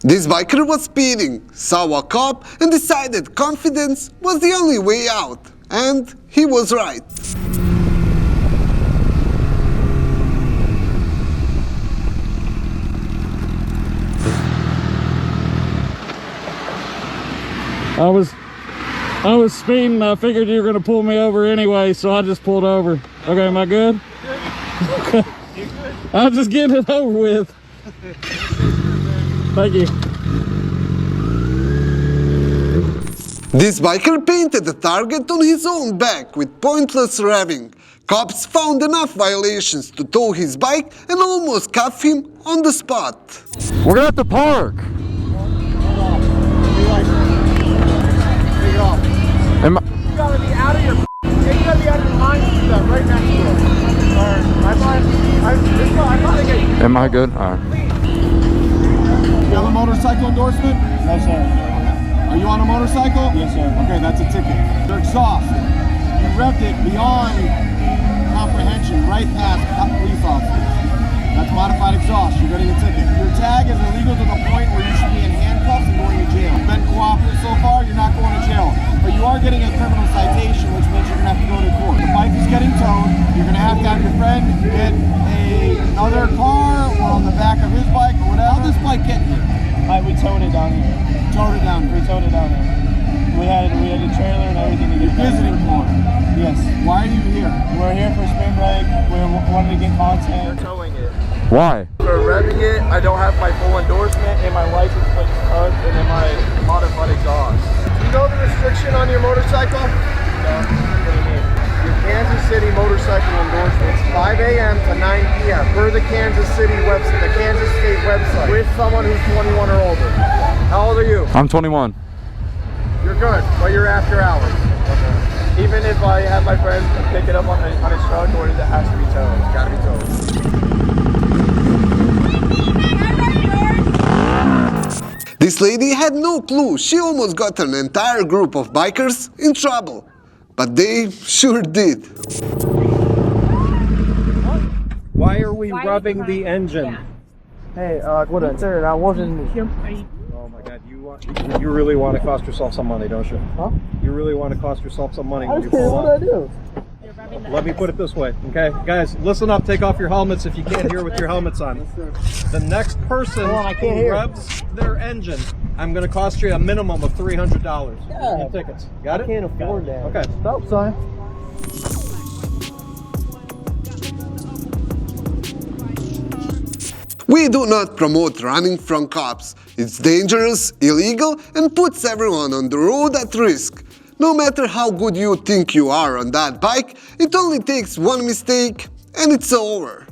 This biker was speeding, saw a cop, and decided confidence was the only way out. And he was right. I was speeding. I figured you were going to pull me over anyway, so I just pulled over. Okay, am I good? Okay. You're good. I'm just getting it over with. Thank you. This biker painted a target on his own back with pointless revving. Cops found enough violations to tow his bike and almost cuff him on the spot. We're gonna have to park. Am I... You gotta be out of your. You gotta be out of your mind to do that right next to us. I thought I get you. Am I good? All right. You have a motorcycle endorsement? No, sir. Are you on a motorcycle? Yes, sir. Okay, that's a ticket. Your exhaust. You revved it beyond comprehension, right past police officers. That's modified exhaust. You're getting a ticket. Your tag is illegal to the point where you should be in handcuffs and going to jail. You've been cooperative so far, you're not going to jail. But you are getting a criminal citation, which means you're going to have to go to court. The bike is getting towed. You're going to have your friend get another car or on the back of his bike or whatever. How'd this bike get here? We towed it down here. Towed it down here. We towed it down here. We had a trailer and everything to get You're visiting for it. Yes. Why are you here? We're here for spring break. We wanted to get content. We're towing it. Why? For revving it, I don't have my full endorsement and my license plate tucked and then my modified exhaust. Do you know the restriction on your motorcycle? What do you mean? Your Kansas City motorcycle endorsements, 5 a.m. to 9 p.m. per the Kansas City website, the Kansas State website, with someone who's 21 or older. How old are you? I'm 21. You're good, but you're after hours. Okay. Even if I have my friend pick it up on his truck, or it has to be towed? It's gotta be towed. This lady had no clue. She almost got an entire group of bikers in trouble. But they sure did. Why are we rubbing the engine? Yeah. Hey, good sir, I wasn't. Oh my God, you really want to cost yourself some money, don't you? Huh? You really want to cost yourself some money when you pull up. What do I do? Let me put it this way, okay? Guys, listen up, take off your helmets if you can't hear with your helmets on. The next person who revs their engine, I'm going to cost you a minimum of $300 in tickets. Got it? I can't afford that. Okay. Stop sign. We do not promote running from cops. It's dangerous, illegal, and puts everyone on the road at risk. No matter how good you think you are on that bike, it only takes one mistake and it's over.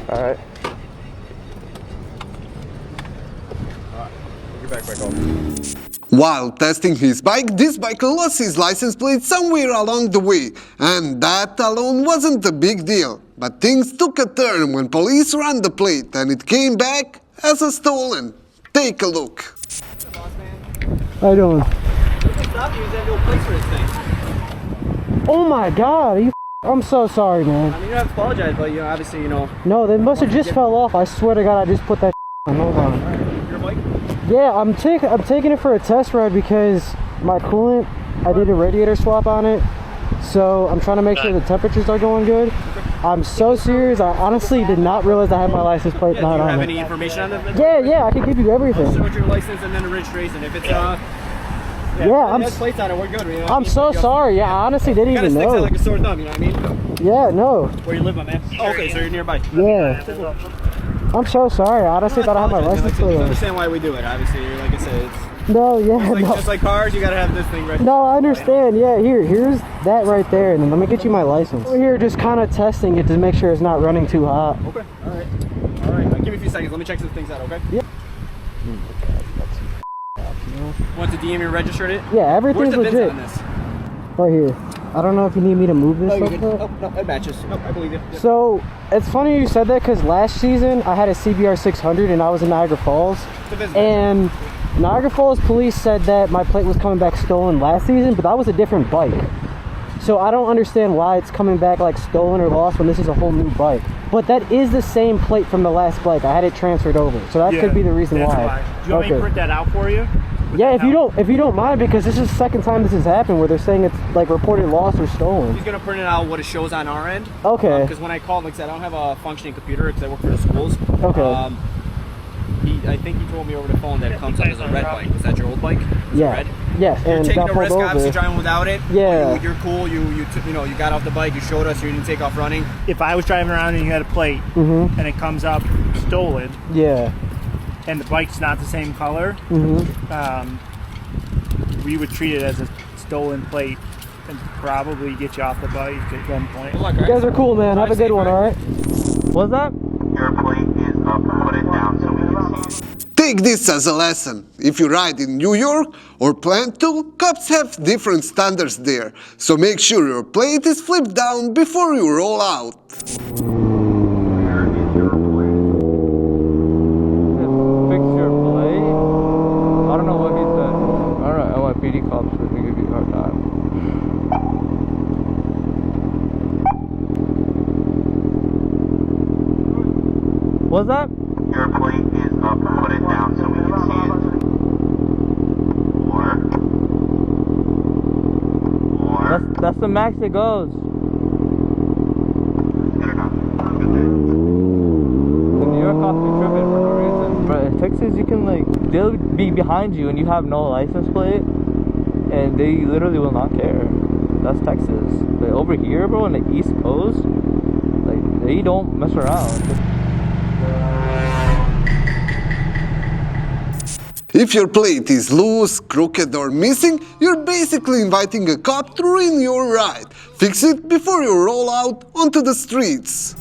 Alright. Get back home. While testing his bike, this biker lost his license plate somewhere along the way, and that alone wasn't a big deal. But things took a turn when police ran the plate and it came back as a stolen. Take a look. How you doing? stop you. Use that little place for this thing. Oh my God, I'm so sorry, man. I mean, you don't have to apologize, but you know, obviously, you know. No, they must have just fell off. I swear to God, I just put that on. Hold on. Your bike? Yeah, I'm taking it for a test ride because my coolant, I did a radiator swap on it. So I'm trying to make sure the temperatures are going good. I'm so serious. I honestly did not realize I had my license plate not on it. Do you have any information on it? Yeah, I can give you everything. Show your license and then the registration. If it's Yeah, it has plates on it, we're good. You know? I'm so sorry. Yeah, I honestly didn't even Sticks know. out like a sore thumb, you know what I mean? Yeah, no. Where you live, my man? Oh, okay, so you're nearby. Yeah. I'm so sorry. I honestly thought I had my license plate You on. understand why we do it, obviously. Like I said, it's No, yeah, no. just like cars, you gotta have this thing right. No, I understand. Yeah, here's that right there, and then let me get you my license. We're here just kind of testing it to make sure it's not running too hot. Okay, alright. Give me a few seconds, let me check some things out, okay? Yeah. Want to DM you registered it? Yeah, everything's Where's the legit. VINs on this? Right here. I don't know if you need me to move this. Oh, like you that. oh, no, it matches. Nope, I believe you. Yep. So, it's funny you said that because last season I had a CBR 600 and I was in Niagara Falls. And Niagara Falls police said that my plate was coming back stolen last season, but that was a different bike. So I don't understand why it's coming back like stolen or lost when this is a whole new bike. But that is the same plate from the last bike. I had it transferred over. So that could be the reason why. Do you want me to print that out for you? Yeah, if you don't mind, because this is the second time this has happened where they're saying it's like reported lost or stolen. He's gonna print it out what it shows on our end. Okay. Because when I called, like I said, I don't have a functioning computer because I work for the schools. Okay. I think he told me over the phone that it comes up as a red bike. Is that your old bike? Is Yeah. it red? Yes, You're and taking got a pulled risk, obviously over. driving without it. Yeah. You're cool. You got off the bike. You showed us. You didn't take off running. If I was driving around and you had a plate and it comes up stolen Yeah. and the bike's not the same color, we would treat it as a stolen plate and probably get you off the bike at one point. Good luck, You guys are cool, man. Have a good one, alright? What's that? Your plate is up. Put it down so we can see it. Take this as a lesson. If you ride in New York or plan to, cops have different standards there, so make sure your plate is flipped down before you roll out. Where is your plate? Fix your plate? I don't know what he said. Alright, NYPD cops are gonna give you a hard time. What's that? Your plate is up. Put it down so we can see it. Or That's the max it goes. good enough. Have a good day. The New York cops be tripping for no reason. But in Texas, you can they'll be behind you and you have no license plate, and they literally will not care. That's Texas. But over here, bro, on the East Coast, they don't mess around. If your plate is loose, crooked or missing, you're basically inviting a cop to ruin your ride. Fix it before you roll out onto the streets.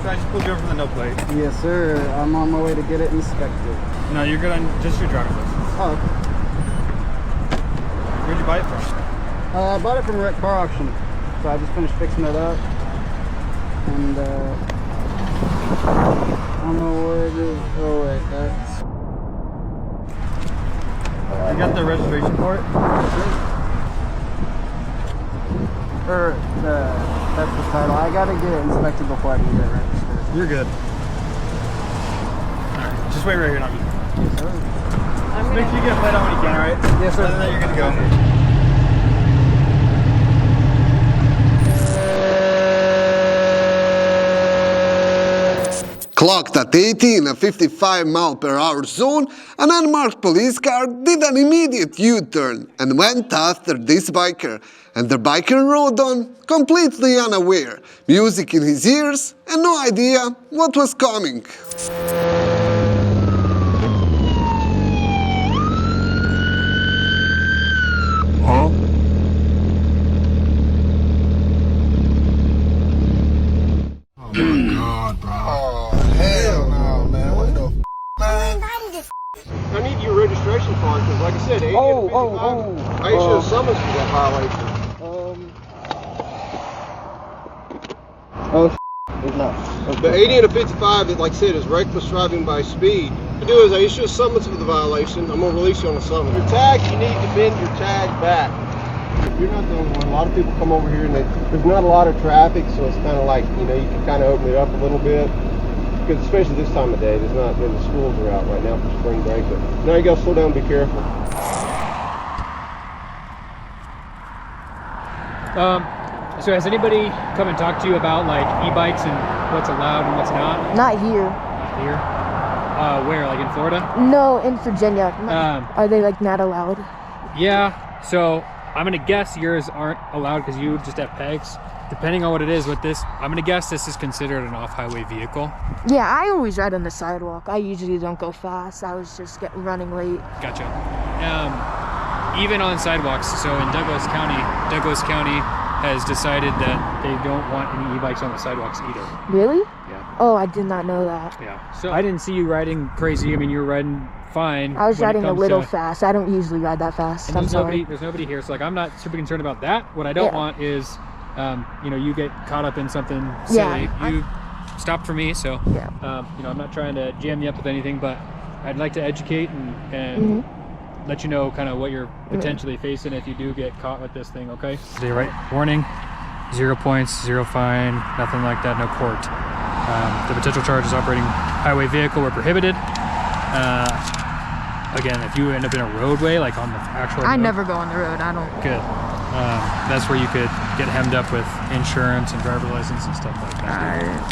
I just pulled you over for the no plate. Yes, sir. I'm on my way to get it inspected. No, you're good on just your driver's license. Oh, Where'd you buy it from? I bought it from a car auction. So I just finished fixing it up. And, I don't know where it is. Oh, wait, that's... You got the registration for it? That's the title. I gotta get it inspected before I can get it registered. You're good. Alright, just wait right here, not me. Yes, sir. Just make sure you get a plate on when you can, alright? Yes, sir. Other than that, you're good to go. Clocked at 80 in a 55 mph zone, an unmarked police car did an immediate U-turn and went after this biker, and the biker rode on, completely unaware, music in his ears and no idea what was coming. I need your registration fine, because like I said, 80 Oh, and 55, I issued a summons for that violation. The 80 and a 55, like I said, is reckless driving by speed. What I do is I issue a summons for the violation. I'm going to release you on a summons. Your tag, you need to bend your tag back. You're not the only one. A lot of people come over here and there's not a lot of traffic, so it's kind of like, you know, you can kind of open it up a little bit. Because especially this time of day, there's not, the schools are out right now for spring break. But now you got to slow down and be careful. So has anybody come and talked to you about like e-bikes and what's allowed and what's not? Not here. Here? Where? Like in Florida? No, in Virginia. Are they like not allowed? Yeah. So I'm gonna guess yours aren't allowed because you just have pegs. Depending on what it is with this, I'm gonna guess this is considered an off-highway vehicle. Yeah, I always ride on the sidewalk. I usually don't go fast. I was just running late. Gotcha. Even on sidewalks. So in Douglas County has decided that they don't want any e-bikes on the sidewalks either. Really? Yeah. Oh, I did not know that. Yeah. So I didn't see you riding crazy. I mean, you were riding fine. I was riding a little fast. I don't usually ride that fast. I'm sorry. There's nobody here, so like I'm not super concerned about that. What I don't want is, you know, you get caught up in something silly. You stopped for me, so you know, I'm not trying to jam you up with anything, but I'd like to educate and let you know kind of what you're potentially facing if you do get caught with this thing. Okay. They write warning, 0 points, 0 fine, nothing like that, no court. The potential charges operating highway vehicle were prohibited. Again, if you end up in a roadway, like on the actual road, never go on the road. I don't. Good. That's where you could get hemmed up with insurance and driver's license and stuff like that.